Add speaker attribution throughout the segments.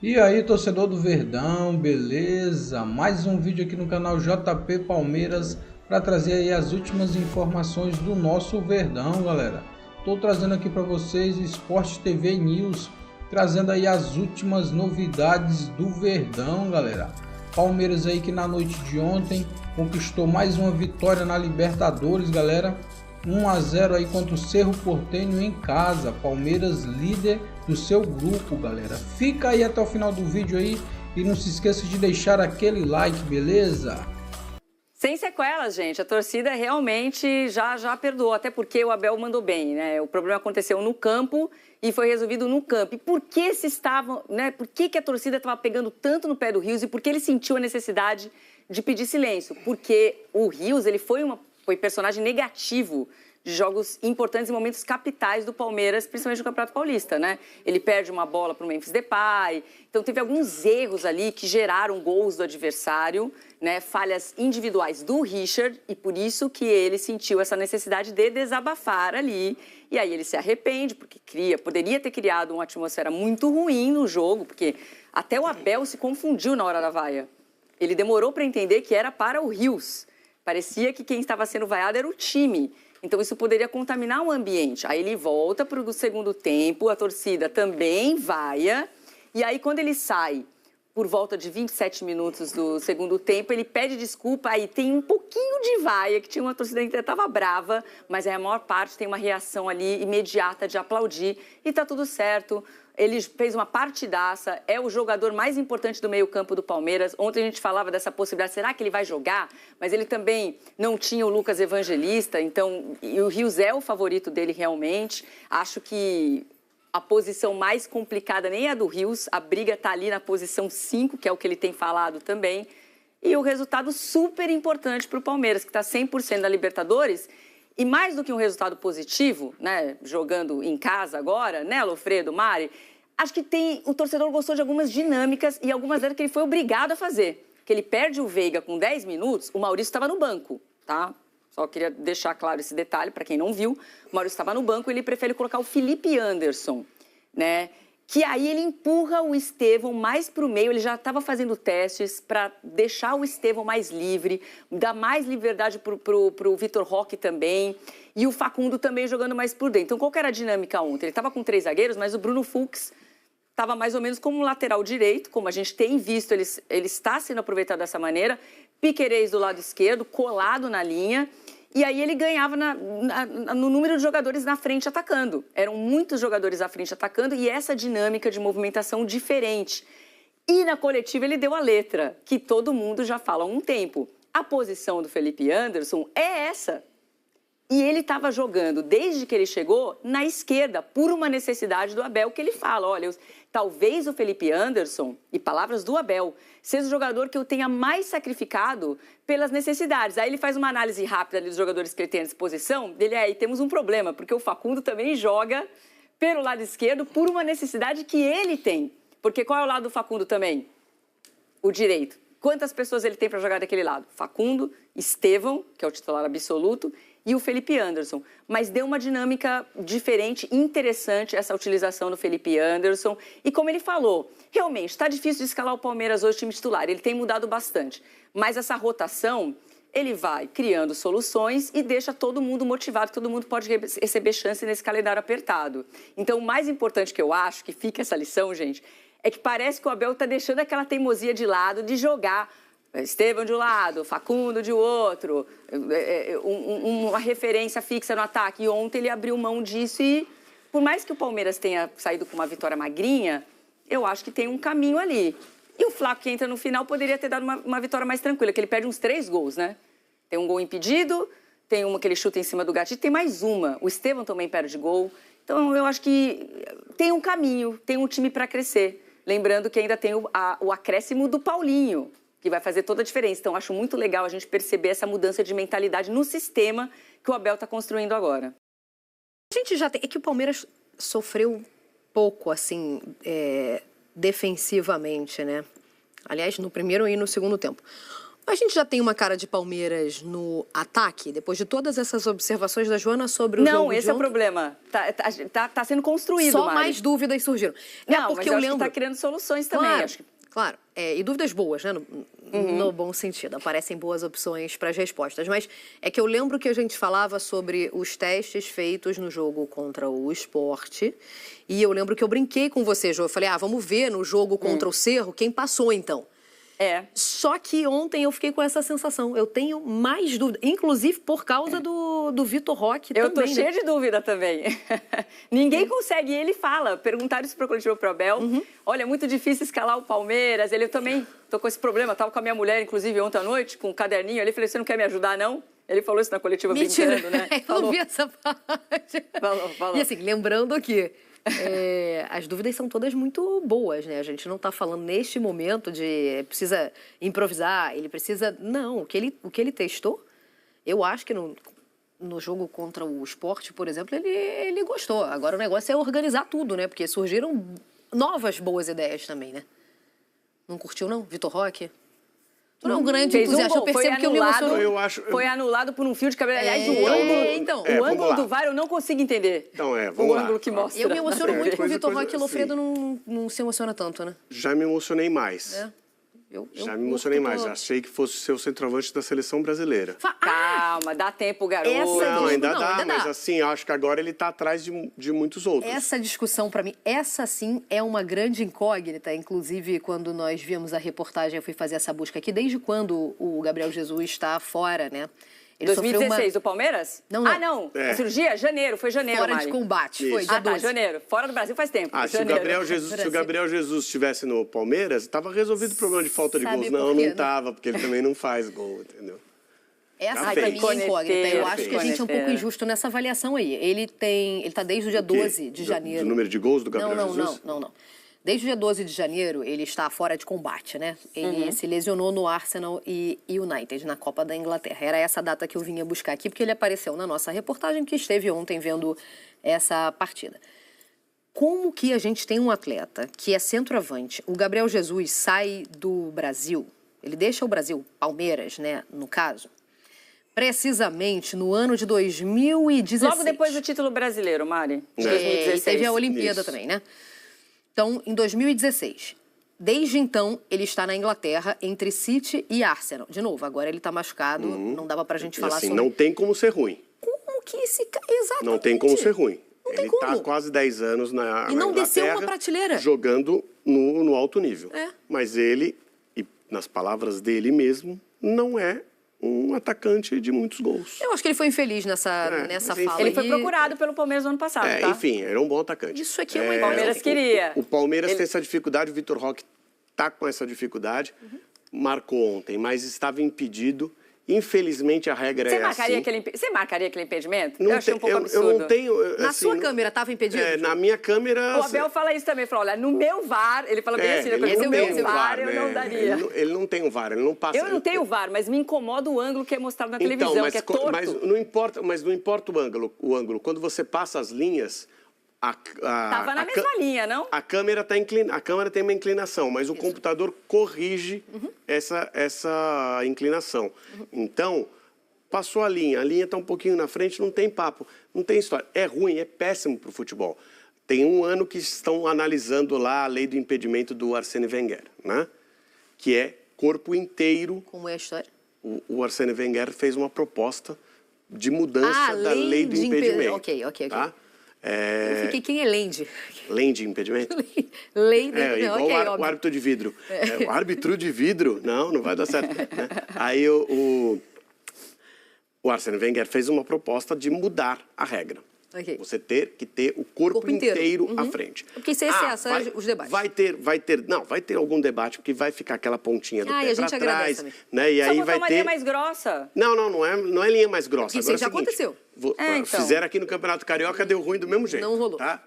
Speaker 1: E aí, torcedor do Verdão, beleza? Mais um vídeo aqui no canal JP Palmeiras para trazer aí as últimas informações do nosso Verdão, galera. Tô trazendo aqui para vocês Sport TV News, trazendo aí as últimas novidades do Verdão, galera. Palmeiras aí que na noite de ontem conquistou mais uma vitória na Libertadores, galera. 1 a 0 aí contra o Cerro Porteño em casa. Palmeiras líder do seu grupo, galera. Fica aí até o final do vídeo aí e não se esqueça de deixar aquele like, beleza?
Speaker 2: Sem sequelas, gente. A torcida realmente já perdoou, até porque o Abel mandou bem, né? O problema aconteceu no campo e foi resolvido no campo. E por que se estavam, né? Por que a torcida estava pegando tanto no pé do Rios e por que ele sentiu a necessidade de pedir silêncio? Porque o Rios, ele foi personagem negativo de jogos importantes e momentos capitais do Palmeiras, principalmente no Campeonato Paulista, né? Ele perde uma bola para o Memphis Depay, então teve alguns erros ali que geraram gols do adversário, né? Falhas individuais do Richard, e por isso que ele sentiu essa necessidade de desabafar ali. E aí ele se arrepende, porque poderia ter criado uma atmosfera muito ruim no jogo, porque até o Abel se confundiu na hora da vaia. Ele demorou para entender que era para o Rios. Parecia que quem estava sendo vaiado era o time. Então, isso poderia contaminar o ambiente. Aí ele volta para o segundo tempo, a torcida também vaia. E aí, quando ele sai, por volta de 27 minutos do segundo tempo, ele pede desculpa. Aí tem um pouquinho de vaia, que tinha uma torcida que estava brava, mas aí a maior parte tem uma reação ali imediata de aplaudir. E tá tudo certo. Ele fez uma partidaça, é o jogador mais importante do meio-campo do Palmeiras. Ontem a gente falava dessa possibilidade, será que ele vai jogar? Mas ele também não tinha o Lucas Evangelista, então e o Rios é o favorito dele realmente. Acho que a posição mais complicada nem é a do Rios, a briga está ali na posição 5, que é o que ele tem falado também. E o resultado super importante para o Palmeiras, que está 100% na Libertadores. E mais do que um resultado positivo, né, jogando em casa agora, né, Lofredo, Mari, acho que o torcedor gostou de algumas dinâmicas e algumas delas que ele foi obrigado a fazer. Que ele perde o Veiga com 10 minutos, o Maurício estava no banco, tá? Só queria deixar claro esse detalhe para quem não viu. O Maurício estava no banco e ele prefere colocar o Felipe Anderson, né? Que aí ele empurra o Estevão mais para o meio, ele já estava fazendo testes para deixar o Estevão mais livre, dar mais liberdade para o Vitor Roque também, e o Facundo também jogando mais por dentro. Então, qual que era a dinâmica ontem? Ele estava com 3 zagueiros, mas o Bruno Fux estava mais ou menos como um lateral direito, como a gente tem visto, ele está sendo aproveitado dessa maneira, Piquerez do lado esquerdo, colado na linha. E aí ele ganhava no número de jogadores na frente atacando. Eram muitos jogadores à frente atacando e essa dinâmica de movimentação diferente. E na coletiva ele deu a letra, que todo mundo já fala há um tempo. A posição do Felipe Anderson é essa. E ele estava jogando, desde que ele chegou, na esquerda, por uma necessidade do Abel, que ele fala, olha, talvez o Felipe Anderson, e palavras do Abel, seja o jogador que eu tenha mais sacrificado pelas necessidades. Aí ele faz uma análise rápida dos jogadores que ele tem à disposição, aí temos um problema, porque o Facundo também joga pelo lado esquerdo por uma necessidade que ele tem. Porque qual é o lado do Facundo também? O direito. Quantas pessoas ele tem para jogar daquele lado? Facundo, Estevão, que é o titular absoluto, e o Felipe Anderson. Mas deu uma dinâmica diferente, interessante, essa utilização do Felipe Anderson. E como ele falou, realmente, está difícil de escalar o Palmeiras hoje, time titular. Ele tem mudado bastante. Mas essa rotação, ele vai criando soluções e deixa todo mundo motivado, todo mundo pode receber chance nesse calendário apertado. Então, o mais importante que eu acho, que fica essa lição, gente, é que parece que o Abel está deixando aquela teimosia de lado de jogar Estevão de um lado, Facundo de outro, uma referência fixa no ataque. E ontem ele abriu mão disso e, por mais que o Palmeiras tenha saído com uma vitória magrinha, eu acho que tem um caminho ali. E o Flaco, que entra no final, poderia ter dado uma vitória mais tranquila, que ele perde uns 3 gols, né? Tem um gol impedido, tem uma que ele chuta em cima do gatilho, tem mais uma. O Estevão também perde gol. Então, eu acho que tem um caminho, tem um time para crescer. Lembrando que ainda tem o acréscimo do Paulinho, que vai fazer toda a diferença. Então, acho muito legal a gente perceber essa mudança de mentalidade no sistema que o Abel está construindo agora.
Speaker 3: A gente já tem... É que o Palmeiras sofreu pouco, assim, defensivamente, né? Aliás, no primeiro e no segundo tempo. A gente já tem uma cara de Palmeiras no ataque, depois de todas essas observações da Joana sobre o jogo
Speaker 2: Não, esse é o problema. Tá sendo construído,
Speaker 3: Só
Speaker 2: Mari.
Speaker 3: mais dúvidas surgiram.
Speaker 2: Não,
Speaker 3: porque
Speaker 2: mas eu acho
Speaker 3: lembro...
Speaker 2: que tá criando soluções também.
Speaker 3: Claro,
Speaker 2: Acho que...
Speaker 3: claro. E dúvidas boas, né? No bom sentido. Aparecem boas opções para as respostas. Mas é que eu lembro que a gente falava sobre os testes feitos no jogo contra o Sport. E eu lembro que eu brinquei com você, Jô. Eu falei, vamos ver no jogo contra o Cerro quem passou, então. Só que ontem eu fiquei com essa sensação. Eu tenho mais dúvida, inclusive por causa do Vitor Roque também.
Speaker 2: Eu tô cheia de dúvida também. Ninguém consegue. E ele fala, perguntaram isso para o coletivo pro Abel. Olha, é muito difícil escalar o Palmeiras. Ele também tô com esse problema. Tava com a minha mulher, inclusive, ontem à noite, com um caderninho. Ele falou, você não quer me ajudar, não? Ele falou isso na coletiva.
Speaker 3: Mentira.
Speaker 2: Brincando, né?
Speaker 3: Eu não vi essa parte.
Speaker 2: Falou.
Speaker 3: E assim, lembrando que as dúvidas são todas muito boas, né? A gente não está falando neste momento de precisa improvisar, ele precisa... Não, o que ele testou, eu acho que no jogo contra o Sport, por exemplo, ele gostou. Agora o negócio é organizar tudo, né? Porque surgiram novas boas ideias também, né? Não curtiu, não? Vitor Roque? Tu não é um grande entusiasta, eu percebo que eu me emociono.
Speaker 2: Foi anulado por um fio de cabelo. Aliás, o ângulo do VAR eu não consigo entender.
Speaker 4: Então, vamos lá.
Speaker 2: O ângulo que mostra.
Speaker 3: Eu me emociono muito com o Vitor Roque e o Lofredo não se emociona tanto, né?
Speaker 4: Já me emocionei mais. Já me emocionei mais. Achei que fosse ser o centroavante da seleção brasileira.
Speaker 2: Calma, dá tempo, garoto.
Speaker 4: Não, ainda dá, mas assim, acho que agora ele tá atrás de muitos outros.
Speaker 3: Essa discussão, para mim, essa sim é uma grande incógnita. Inclusive, quando nós vimos a reportagem, eu fui fazer essa busca aqui. Desde quando o Gabriel Jesus está fora, né?
Speaker 2: Ele 2016, do Palmeiras?
Speaker 3: Não.
Speaker 2: Não. A cirurgia? Janeiro, foi janeiro,
Speaker 3: Fora
Speaker 2: Mari.
Speaker 3: de combate, foi
Speaker 2: dia 12. Janeiro. Fora do Brasil faz tempo.
Speaker 4: Se o Gabriel Jesus estivesse no Palmeiras, estava resolvido o problema de falta de gols. Não estava, porque ele também não faz gol, entendeu?
Speaker 3: Essa pra mim é incógnita. Eu acho que a gente é um pouco injusto nessa avaliação aí. Ele tá desde o dia 12 de janeiro.
Speaker 4: Do número de gols do Gabriel Jesus?
Speaker 3: Não. Desde o dia 12 de janeiro, ele está fora de combate, né? Ele se lesionou no Arsenal e United, na Copa da Inglaterra. Era essa data que eu vinha buscar aqui, porque ele apareceu na nossa reportagem, que esteve ontem vendo essa partida. Como que a gente tem um atleta que é centroavante, o Gabriel Jesus sai do Brasil, ele deixa o Brasil, Palmeiras, né, no caso, precisamente no ano de 2016.
Speaker 2: Logo depois do título brasileiro, Mari, de 2016.
Speaker 3: E teve a Olimpíada também, né? Então, em 2016, desde então, ele está na Inglaterra entre City e Arsenal. De novo, agora ele está machucado, não dava pra gente falar
Speaker 4: assim,
Speaker 3: sobre...
Speaker 4: Não tem como ser ruim.
Speaker 3: Como que esse cara... Exatamente.
Speaker 4: Não tem como ser ruim.
Speaker 3: Ele está
Speaker 4: há quase 10 anos na
Speaker 3: não
Speaker 4: Inglaterra,
Speaker 3: desceu uma prateleira.
Speaker 4: Jogando no alto nível. Mas ele, e nas palavras dele mesmo, não é um atacante de muitos gols.
Speaker 3: Eu acho que ele foi infeliz nessa fala.
Speaker 2: Ele foi procurado pelo Palmeiras no ano passado, tá?
Speaker 4: Enfim, era um bom atacante.
Speaker 3: Isso aqui é uma
Speaker 2: O Palmeiras queria.
Speaker 4: O Palmeiras tem essa dificuldade, o Vitor Roque está com essa dificuldade, marcou ontem, mas estava impedido. Infelizmente, a regra é assim.
Speaker 2: Você marcaria aquele impedimento?
Speaker 4: Não
Speaker 2: eu achei um pouco absurdo.
Speaker 4: Eu não tenho...
Speaker 3: Na
Speaker 4: assim,
Speaker 3: sua câmera estava impedido?
Speaker 4: Na minha câmera...
Speaker 2: O Abel fala isso também, falou, olha, no meu VAR, ele falou bem assim, no meu VAR eu não daria.
Speaker 4: Ele não tem o VAR, ele não passa...
Speaker 2: Eu não tenho o VAR, mas me incomoda o ângulo que é mostrado na televisão, que é torto.
Speaker 4: Mas não importa o ângulo. Quando você passa as linhas...
Speaker 2: Tava na mesma linha, não?
Speaker 4: A câmera tem uma inclinação, mas o computador corrige essa inclinação. Então, passou a linha está um pouquinho na frente, não tem papo, não tem história. É ruim, é péssimo para o futebol. Tem um ano que estão analisando lá a lei do impedimento do Arsène Wenger, né? Que é corpo inteiro.
Speaker 3: Como é a história?
Speaker 4: O Arsène Wenger fez uma proposta de mudança da lei do impedimento.
Speaker 3: Ok.
Speaker 4: Tá?
Speaker 3: Eu fiquei, quem é Lende?
Speaker 4: Lei de impedimento?
Speaker 3: Lei de
Speaker 4: igual o árbitro de vidro. O árbitro de vidro? Não vai dar certo. Né? Aí o Arsène Wenger fez uma proposta de mudar a regra. Você ter que ter o corpo inteiro à frente.
Speaker 3: Porque se os debates.
Speaker 4: Vai ter algum debate, porque vai ficar aquela pontinha do pé pra trás. Né? E
Speaker 2: só
Speaker 4: aí
Speaker 2: botar
Speaker 4: vai
Speaker 2: uma
Speaker 4: ter...
Speaker 2: linha mais grossa.
Speaker 4: Não é linha mais grossa.
Speaker 3: Isso já aconteceu.
Speaker 2: Então.
Speaker 4: Fizeram aqui no Campeonato Carioca, deu ruim do mesmo jeito.
Speaker 3: Não rolou.
Speaker 4: Tá?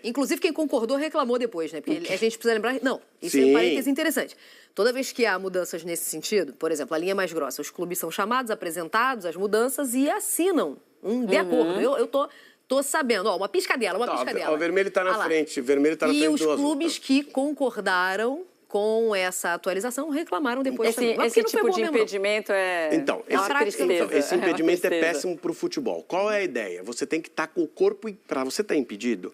Speaker 3: Inclusive, quem concordou reclamou depois, né? Porque a gente precisa lembrar... Não, isso
Speaker 4: Sim.
Speaker 3: é um parêntese interessante. Toda vez que há mudanças nesse sentido, por exemplo, a linha mais grossa, os clubes são chamados, apresentados, as mudanças e assinam de acordo. Eu tô sabendo. Ó, uma piscadela.
Speaker 4: O vermelho está na frente. O vermelho está na frente do azul.
Speaker 3: E os clubes que concordaram com essa atualização, reclamaram depois também. Mas
Speaker 2: Esse
Speaker 3: porque não foi
Speaker 2: tipo
Speaker 3: bom
Speaker 2: de
Speaker 3: mesmo, não.
Speaker 2: impedimento é
Speaker 4: Então,
Speaker 2: uma tristeza.
Speaker 4: esse impedimento
Speaker 2: uma
Speaker 4: é
Speaker 2: tristeza.
Speaker 4: péssimo para o futebol. Qual é a ideia? Você tem que estar com o corpo... Para você estar impedido,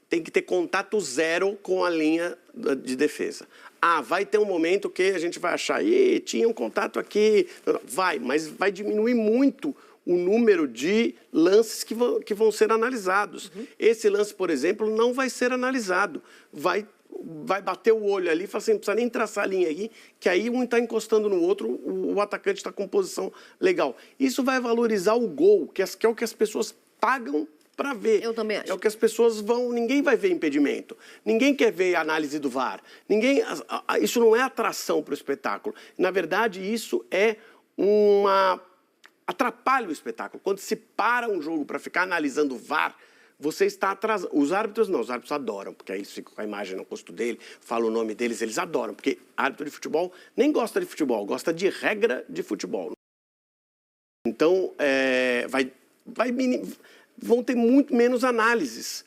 Speaker 4: tem que ter contato zero com a linha de defesa. Vai ter um momento que a gente vai achar, tinha um contato aqui. Vai, mas vai diminuir muito o número de lances que vão ser analisados. Esse lance, por exemplo, não vai ser analisado. Vai bater o olho ali e falar assim, não precisa nem traçar a linha aí, que aí um está encostando no outro, o atacante está com posição legal. Isso vai valorizar o gol, que é o que as pessoas pagam para ver.
Speaker 3: Eu também acho.
Speaker 4: É o que as pessoas vão... Ninguém vai ver impedimento. Ninguém quer ver a análise do VAR. Isso não é atração para o espetáculo. Na verdade, isso é atrapalha o espetáculo. Quando se para um jogo para ficar analisando o VAR, você está atrasando. Os árbitros não, os árbitros adoram, porque aí eles ficam com a imagem no rosto dele, falam o nome deles, eles adoram, porque árbitro de futebol nem gosta de futebol, gosta de regra de futebol. Então, vão ter muito menos análises,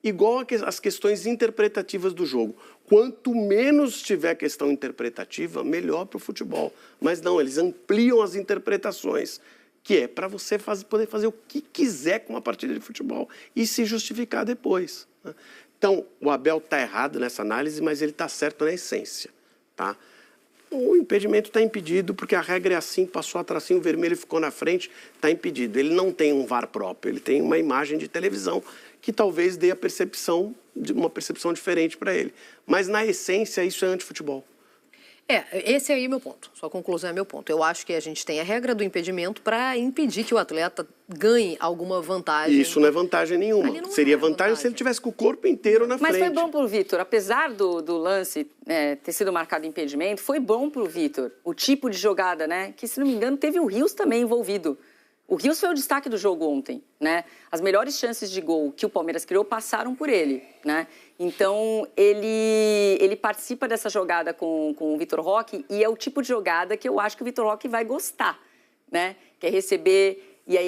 Speaker 4: igual as questões interpretativas do jogo. Quanto menos tiver questão interpretativa, melhor para o futebol. Mas não, eles ampliam as interpretações, que é para você poder fazer o que quiser com uma partida de futebol e se justificar depois, né? Então, o Abel está errado nessa análise, mas ele está certo na essência, tá? O impedimento está impedido porque a regra é assim, passou a tracinho vermelho e ficou na frente, está impedido. Ele não tem um VAR próprio, ele tem uma imagem de televisão que talvez dê uma percepção diferente para ele. Mas, na essência, isso é antifutebol.
Speaker 3: Esse aí é meu ponto. Sua conclusão é meu ponto. Eu acho que a gente tem a regra do impedimento para impedir que o atleta ganhe alguma vantagem.
Speaker 4: Isso não é vantagem nenhuma. Seria vantagem se ele tivesse com o corpo inteiro na frente.
Speaker 2: Mas foi bom para o Vitor. Apesar do lance ter sido marcado impedimento, foi bom para o Vitor. O tipo de jogada, né? Que, se não me engano, teve o Rios também envolvido. O Rios foi o destaque do jogo ontem, né? As melhores chances de gol que o Palmeiras criou passaram por ele, né? Então, ele participa dessa jogada com o Vitor Roque e é o tipo de jogada que eu acho que o Vitor Roque vai gostar, né? Que é receber e aí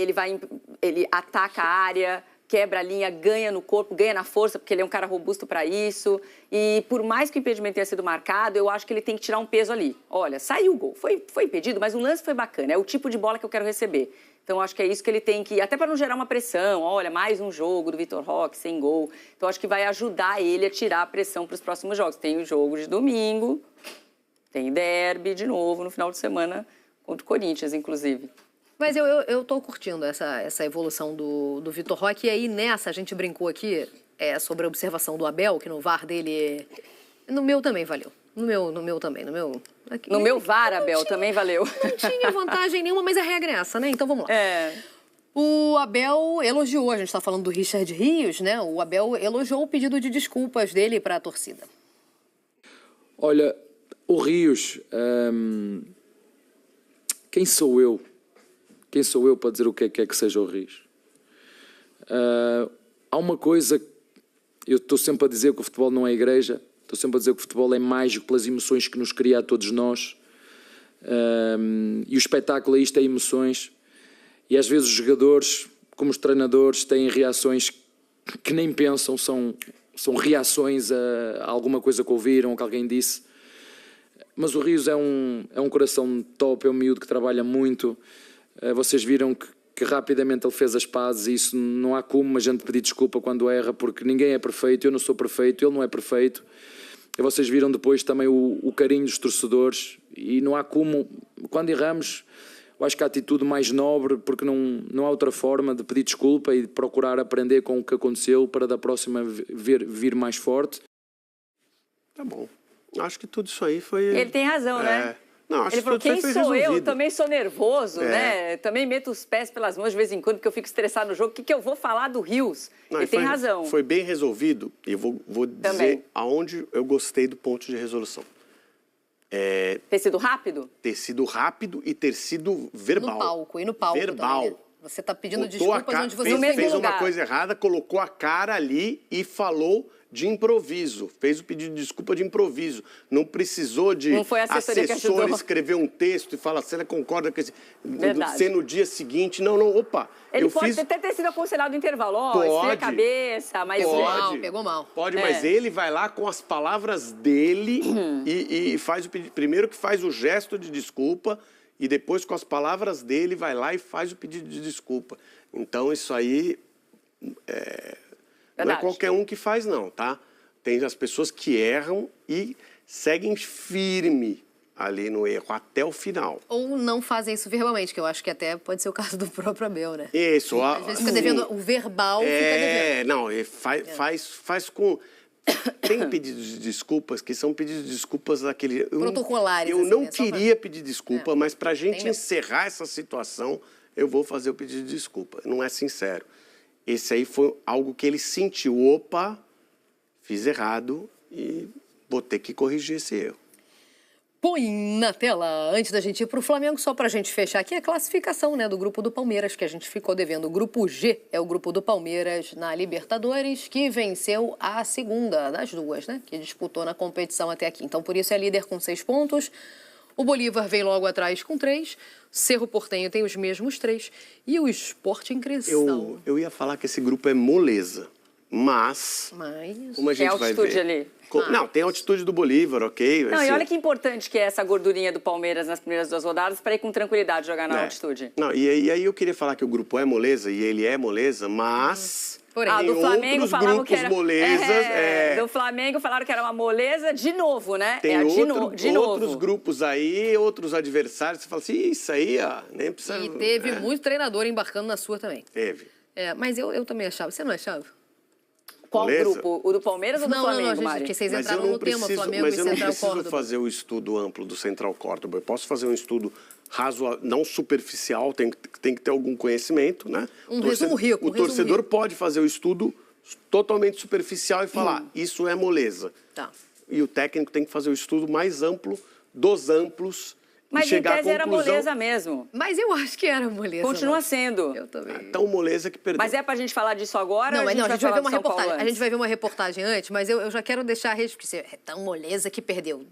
Speaker 2: ele ataca a área, quebra a linha, ganha no corpo, ganha na força, porque ele é um cara robusto para isso. E por mais que o impedimento tenha sido marcado, eu acho que ele tem que tirar um peso ali. Olha, saiu o gol, foi impedido, mas o lance foi bacana, é o tipo de bola que eu quero receber. Então, acho que é isso que ele tem que... Até para não gerar uma pressão. Olha, mais um jogo do Vitor Roque, sem gol. Então, acho que vai ajudar ele a tirar a pressão para os próximos jogos. Tem o jogo de domingo, tem derby de novo no final de semana, contra o Corinthians, inclusive.
Speaker 3: Mas eu tô curtindo essa evolução do Vitor Roque. E aí, nessa, a gente brincou aqui sobre a observação do Abel, que no VAR dele... No meu também valeu. No meu também.
Speaker 2: No meu VAR, Abel, também valeu.
Speaker 3: Não tinha vantagem nenhuma, mas a regra é essa, né? Então vamos lá. O Abel elogiou, a gente está falando do Richard Rios, né? O Abel elogiou o pedido de desculpas dele para a torcida.
Speaker 5: Olha, o Rios, quem sou eu? Quem sou eu para dizer o que é que seja o Rios? Há uma coisa, eu estou sempre a dizer que o futebol não é igreja. Estou sempre a dizer que o futebol é mágico pelas emoções que nos cria a todos nós. E o espetáculo é isto, é emoções. E às vezes os jogadores, como os treinadores, têm reações que nem pensam, são reações a alguma coisa que ouviram ou que alguém disse. Mas o Rios é um coração top, é um miúdo que trabalha muito. Vocês viram que rapidamente ele fez as pazes e isso não há como a gente pedir desculpa quando erra, porque ninguém é perfeito, eu não sou perfeito, ele não é perfeito. E vocês viram depois também o carinho dos torcedores e não há como, quando erramos, eu acho que a atitude mais nobre, porque não há outra forma de pedir desculpa e de procurar aprender com o que aconteceu para da próxima vir mais forte.
Speaker 4: Tá bom. Acho que tudo isso aí foi...
Speaker 2: Ele tem razão, né?
Speaker 4: Não, acho
Speaker 2: ele falou,
Speaker 4: que tudo
Speaker 2: quem
Speaker 4: foi
Speaker 2: sou
Speaker 4: resolvido.
Speaker 2: eu? Também sou nervoso, né? Também meto os pés pelas mãos de vez em quando, porque eu fico estressado no jogo. O que eu vou falar do Rios? Ele tem razão.
Speaker 4: Foi bem resolvido, e eu vou dizer aonde eu gostei do ponto de resolução.
Speaker 2: Ter sido rápido?
Speaker 4: Ter sido rápido e ter sido verbal.
Speaker 3: No palco.
Speaker 4: Verbal.
Speaker 3: Também, né? Você está pedindo desculpas onde você
Speaker 4: fez uma coisa errada, colocou a cara ali e falou de improviso, fez o pedido de desculpa de improviso. Não precisou de
Speaker 2: Não foi a assessoria que
Speaker 4: assessor
Speaker 2: ajudou.
Speaker 4: escrever um texto e falar se ela concorda com esse...
Speaker 2: Verdade.
Speaker 4: Ser no dia seguinte. Não, opa.
Speaker 2: Ele
Speaker 4: eu
Speaker 2: pode
Speaker 4: fiz...
Speaker 2: até ter sido aconselhado no intervalo, ó, esfria a cabeça, mas...
Speaker 3: Pegou mal.
Speaker 4: Pode,
Speaker 2: É.
Speaker 4: mas ele vai lá com as palavras dele e faz o pedido. Primeiro que faz o gesto de desculpa e depois com as palavras dele vai lá e faz o pedido de desculpa. Então isso aí não é
Speaker 2: Verdade.
Speaker 4: qualquer um que faz não, tá? Tem as pessoas que erram e seguem firme ali no erro até o final.
Speaker 3: Ou não fazem isso verbalmente, que eu acho que até pode ser o caso do próprio Abel, né?
Speaker 4: Isso.
Speaker 3: Às vezes fica devendo o verbal, fica devendo.
Speaker 4: Não, faz com... Tem pedidos de desculpas que são pedidos de desculpas daquele...
Speaker 3: Protocolares,
Speaker 4: Eu
Speaker 3: assim,
Speaker 4: não
Speaker 3: né? Só
Speaker 4: queria pedir desculpa, mas pra gente
Speaker 3: mesmo.
Speaker 4: encerrar essa situação, eu vou fazer o pedido de desculpa. Não é sincero. Esse aí foi algo que ele sentiu. Opa, fiz errado e vou ter que corrigir esse erro.
Speaker 3: Põe na tela, antes da gente ir para o Flamengo, só para a gente fechar aqui a classificação, né, do grupo do Palmeiras, que a gente ficou devendo. O grupo G é o grupo do Palmeiras na Libertadores, que venceu a segunda das duas, né, que disputou na competição até aqui. Então, por isso é líder com 6 pontos. O Bolívar vem logo atrás com 3. Cerro Porteño tem os mesmos 3. E o Sporting Cristal.
Speaker 4: Eu ia falar que esse grupo é moleza, mas... Como a gente vai
Speaker 2: altitude
Speaker 4: ver...
Speaker 2: ali.
Speaker 4: Não, tem a altitude do Bolívar, ok?
Speaker 2: Não,
Speaker 4: assim,
Speaker 2: e olha que importante que é essa gordurinha do Palmeiras nas primeiras 2 rodadas para ir com tranquilidade jogar na altitude.
Speaker 4: Não, e aí eu queria falar que o grupo é moleza, e ele é moleza, mas...
Speaker 3: Porém,
Speaker 2: do Flamengo
Speaker 4: outros
Speaker 2: falavam
Speaker 4: grupos
Speaker 2: que era...
Speaker 4: molezas...
Speaker 2: Do Flamengo falaram que era uma moleza de novo, né?
Speaker 4: Tem
Speaker 2: de novo.
Speaker 4: outros grupos aí, outros adversários, você fala assim, isso aí, ó, nem precisa...
Speaker 3: E teve muito treinador embarcando na sua também.
Speaker 4: Teve.
Speaker 3: Mas eu também achava. Você não achava?
Speaker 2: Qual
Speaker 4: moleza?
Speaker 2: grupo? O do Palmeiras ou do Flamengo,
Speaker 3: gente,
Speaker 2: Mari?
Speaker 3: que vocês
Speaker 4: Mas eu
Speaker 3: entraram
Speaker 4: não
Speaker 3: no tema
Speaker 4: preciso,
Speaker 3: Flamengo
Speaker 4: mas
Speaker 3: e
Speaker 4: eu não
Speaker 3: Central
Speaker 4: preciso
Speaker 3: Córdoba.
Speaker 4: fazer o estudo amplo do Central Córdoba. Eu posso fazer um estudo razoável, não superficial, tem que ter algum conhecimento, né?
Speaker 3: Resumo rico.
Speaker 4: O torcedor pode fazer o estudo totalmente superficial e falar, isso é moleza.
Speaker 3: Tá.
Speaker 4: E o técnico tem que fazer o estudo mais amplo, dos amplos,
Speaker 2: Mas
Speaker 4: e chegar
Speaker 2: em tese
Speaker 4: à
Speaker 2: era
Speaker 4: conclusão...
Speaker 2: moleza mesmo.
Speaker 3: Mas eu acho que era moleza.
Speaker 2: Continua
Speaker 3: não.
Speaker 2: sendo.
Speaker 3: Eu também.
Speaker 4: Tão moleza que perdeu.
Speaker 2: Mas é pra gente falar disso agora
Speaker 3: Não,
Speaker 2: ou
Speaker 3: mas não, a gente vai ver uma reportagem. A gente
Speaker 2: antes?
Speaker 3: vai ver uma reportagem antes, mas eu já quero deixar a rede, porque você é tão moleza que perdeu.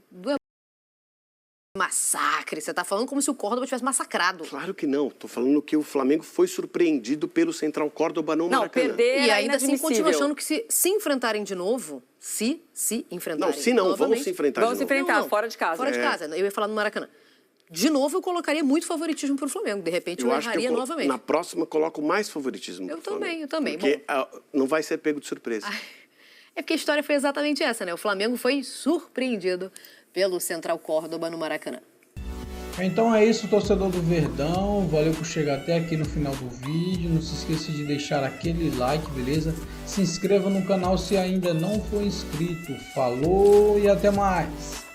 Speaker 3: Massacre. Você tá falando como se o Córdoba tivesse massacrado.
Speaker 4: Claro que não. Tô falando que o Flamengo foi surpreendido pelo Central Córdoba no
Speaker 2: Não,
Speaker 4: Maracanã.
Speaker 2: perder
Speaker 3: E
Speaker 2: era
Speaker 3: ainda assim
Speaker 2: inadmissível.
Speaker 3: continua achando que se enfrentarem de novo, se enfrentarem
Speaker 4: Não, se não, vamos
Speaker 3: novamente-
Speaker 4: se enfrentar
Speaker 2: Vamos
Speaker 4: de
Speaker 2: se
Speaker 4: novo.
Speaker 2: enfrentar, fora de casa.
Speaker 3: Fora de casa. Eu ia falar no Maracanã. De novo, eu colocaria muito favoritismo pro Flamengo. De repente, eu
Speaker 4: Eu acho que
Speaker 3: erraria novamente.
Speaker 4: na próxima coloco mais favoritismo
Speaker 3: Eu
Speaker 4: pro
Speaker 3: também,
Speaker 4: Flamengo.
Speaker 3: eu também.
Speaker 4: Porque não vai ser pego de surpresa.
Speaker 3: É porque a história foi exatamente essa, né? O Flamengo foi surpreendido pelo Central Córdoba no Maracanã.
Speaker 1: Então é isso, torcedor do Verdão. Valeu por chegar até aqui no final do vídeo. Não se esqueça de deixar aquele like, beleza? Se inscreva no canal se ainda não for inscrito. Falou e até mais!